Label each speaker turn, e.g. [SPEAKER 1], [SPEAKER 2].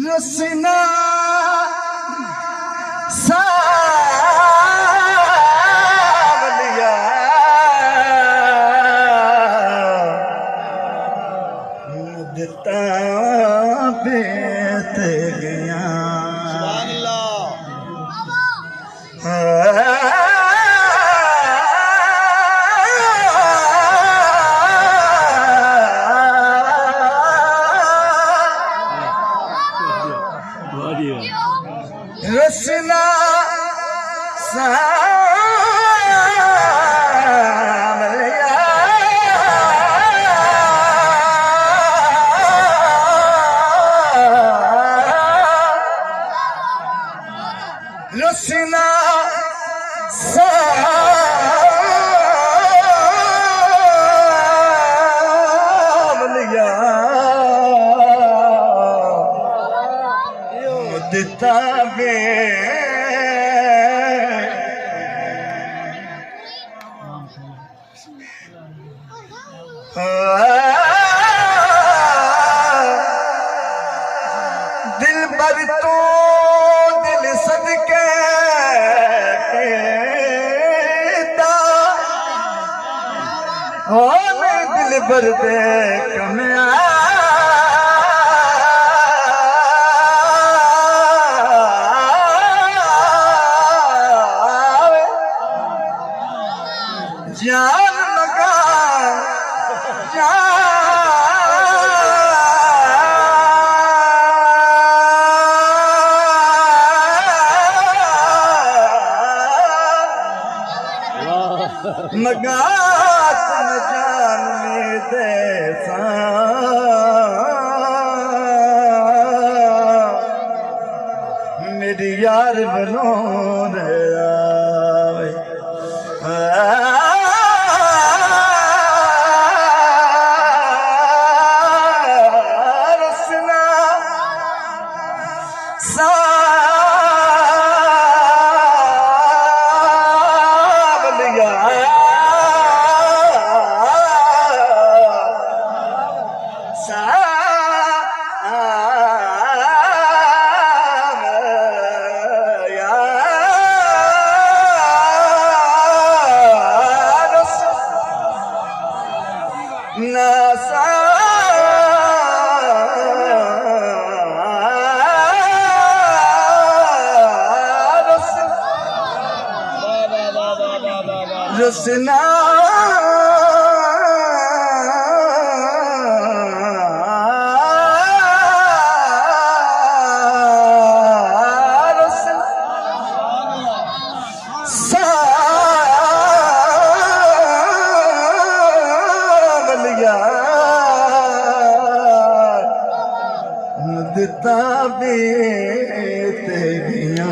[SPEAKER 1] रसना सावलिया मुद्दता बेत गया रसना सावलिया रसना सावलिया मुद्दता बे दिल पर तो दिल सदके कहता हो मैं दिल भर दे कमया जान लगा मगा तुम जान में देसा मेरी यार बनो रे रसना सावलिया रसना सावलिया मुद्दता बेत गया।